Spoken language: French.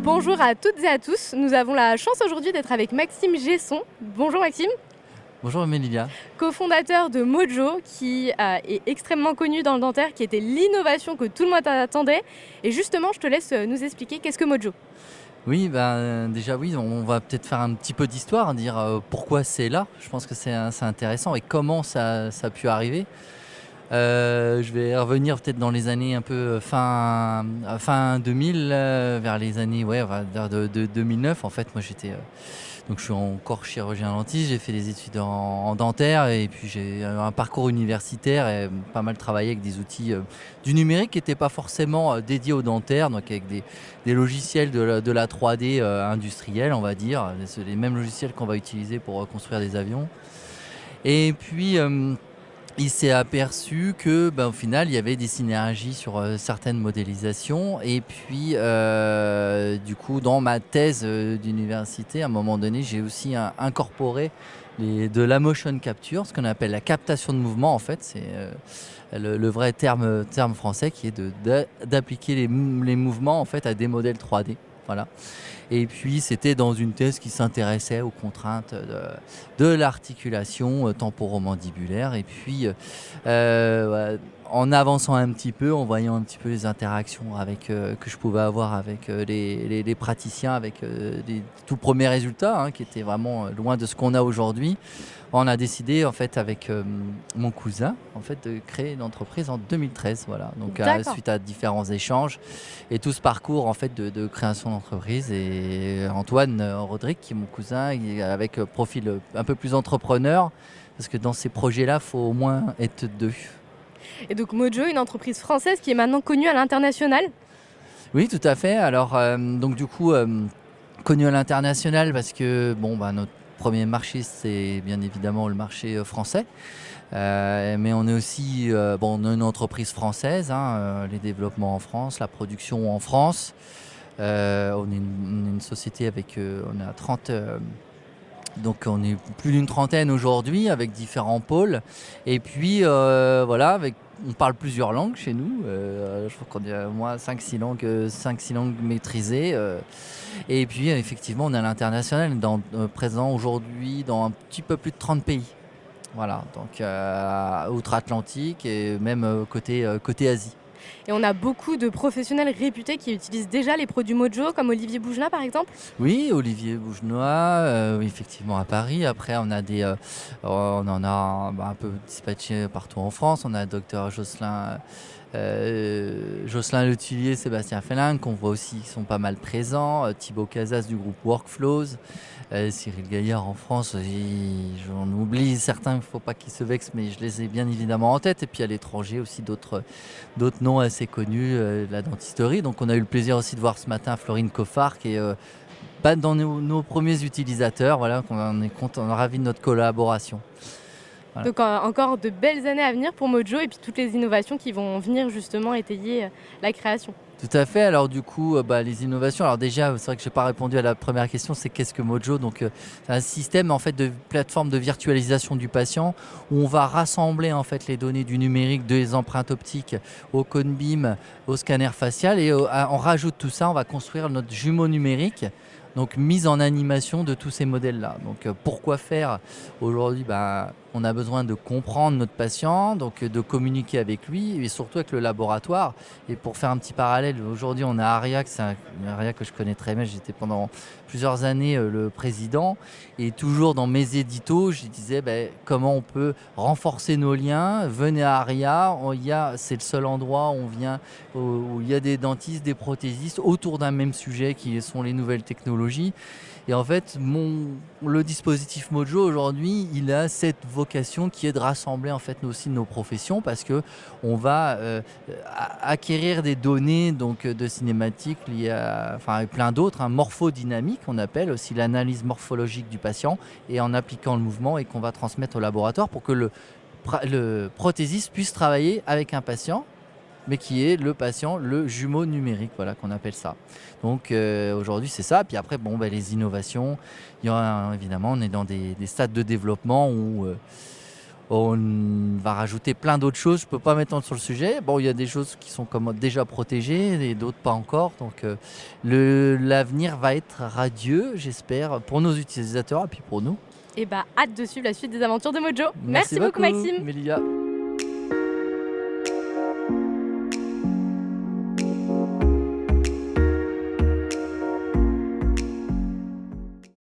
Bonjour à toutes et à tous. Nous avons la chance aujourd'hui d'être avec Maxime Gesson. Bonjour Maxime, Bonjour Mélilia. cofondateur de Mojo, qui est extrêmement connu dans le dentaire, qui était l'innovation que tout le monde attendait. Et justement, je te laisse nous expliquer qu'est-ce que Mojo. Oui, déjà oui, on va peut-être faire un petit peu d'histoire, dire pourquoi c'est là. Je pense que c'est intéressant et comment ça a pu arriver. Je vais revenir peut-être dans les années un peu fin 2000, vers les années ouais, on va dire de 2009. En fait, moi donc je suis encore chirurgien dentiste, j'ai fait des études en dentaire et puis j'ai un parcours universitaire et pas mal travaillé avec des outils du numérique qui n'étaient pas forcément dédiés au dentaire, donc avec des logiciels de la 3D industrielle, on va dire, c'est les mêmes logiciels qu'on va utiliser pour construire des avions. Et puis il s'est aperçu que, au final, il y avait des synergies sur certaines modélisations. Et puis, du coup, dans ma thèse d'université, à un moment donné, j'ai aussi incorporé de la motion capture, ce qu'on appelle la captation de mouvement. En fait, c'est le vrai terme français qui est d'appliquer les mouvements en fait à des modèles 3D. Voilà. Et puis c'était dans une thèse qui s'intéressait aux contraintes de l'articulation temporomandibulaire. Et puis ouais, en avançant un petit peu, en voyant un petit peu les interactions que je pouvais avoir avec les praticiens, avec les tout premiers résultats, qui étaient vraiment loin de ce qu'on a aujourd'hui, on a décidé en fait avec mon cousin en fait de créer une entreprise en 2013. Voilà. Donc D'accord. suite à différents échanges et tout ce parcours en fait de création d'entreprise, et Antoine Rodrigue qui est mon cousin, avec profil un peu plus entrepreneur, parce que dans ces projets-là, il faut au moins être deux. Et donc Mojo, une entreprise française qui est maintenant connue à l'international. Oui, tout à fait. Alors, donc du coup, connu à l'international parce que notre premier marché, c'est bien évidemment le marché français. Mais on est aussi, on est une entreprise française, les développements en France, la production en France. On est une société avec, on est à 30. Donc on est plus d'une trentaine aujourd'hui avec différents pôles. Et puis voilà, on parle plusieurs langues chez nous. Je crois qu'on a au moins 5-6 langues maîtrisées. Et puis effectivement, on est à l'international, présent aujourd'hui dans un petit peu plus de 30 pays. Voilà, donc outre-Atlantique et même côté Asie. Et on a beaucoup de professionnels réputés qui utilisent déjà les produits Mojo, comme Olivier Bougenat par exemple. Oui, Olivier Bougenois, oui, effectivement à Paris. Après, on en a un peu dispatché partout en France. On a Docteur Jocelyn Letillier, Sébastien Fellin, qu'on voit aussi, qui sont pas mal présents. Thibaut Casas du groupe Workflows, Cyril Gaillard en France. J'en oublie certains, il ne faut pas qu'ils se vexent, mais je les ai bien évidemment en tête. Et puis à l'étranger aussi d'autres noms assez connus de la dentisterie. Donc on a eu le plaisir aussi de voir ce matin Florine Coffard, qui est pas dans nos premiers utilisateurs. Voilà, on est content, on est ravis de notre collaboration. Voilà. Donc encore de belles années à venir pour Mojo et puis toutes les innovations qui vont venir justement étayer la création. Tout à fait. Alors du coup, les innovations. Alors déjà, c'est vrai que je n'ai pas répondu à la première question, c'est qu'est-ce que Mojo? Donc c'est un système en fait de plateforme de virtualisation du patient où on va rassembler en fait les données du numérique, des empreintes optiques au cône BIM, au scanner facial, et on rajoute tout ça. On va construire notre jumeau numérique. Donc mise en animation de tous ces modèles-là. Donc pourquoi faire aujourd'hui? On a besoin de comprendre notre patient, donc de communiquer avec lui et surtout avec le laboratoire. Et pour faire un petit parallèle, aujourd'hui on a Aria, c'est Aria que je connais très bien, j'étais pendant plusieurs années le président, et toujours dans mes éditos, je disais comment on peut renforcer nos liens. Venez à Aria, c'est le seul endroit où on vient, où il y a des dentistes, des prothésistes autour d'un même sujet qui sont les nouvelles technologies. Et en fait, le dispositif Mojo aujourd'hui, il a cette vocation qui est de rassembler en fait aussi nos professions, parce que on va acquérir des données donc de cinématiques liées à, et plein d'autres, morphodynamique, on appelle aussi l'analyse morphologique du patient, et en appliquant le mouvement, et qu'on va transmettre au laboratoire pour que le prothésiste puisse travailler avec un patient, mais qui est le patient, le jumeau numérique, voilà qu'on appelle ça. Donc aujourd'hui c'est ça. Puis après les innovations, il y aura évidemment, on est dans des stades de développement où On va rajouter plein d'autres choses, je ne peux pas m'étendre sur le sujet. Bon, il y a des choses qui sont comme déjà protégées et d'autres pas encore. Donc l'avenir va être radieux, j'espère, pour nos utilisateurs et puis pour nous. Et hâte de suivre la suite des aventures de Mojo. Merci Merci beaucoup Maxime. Mélia.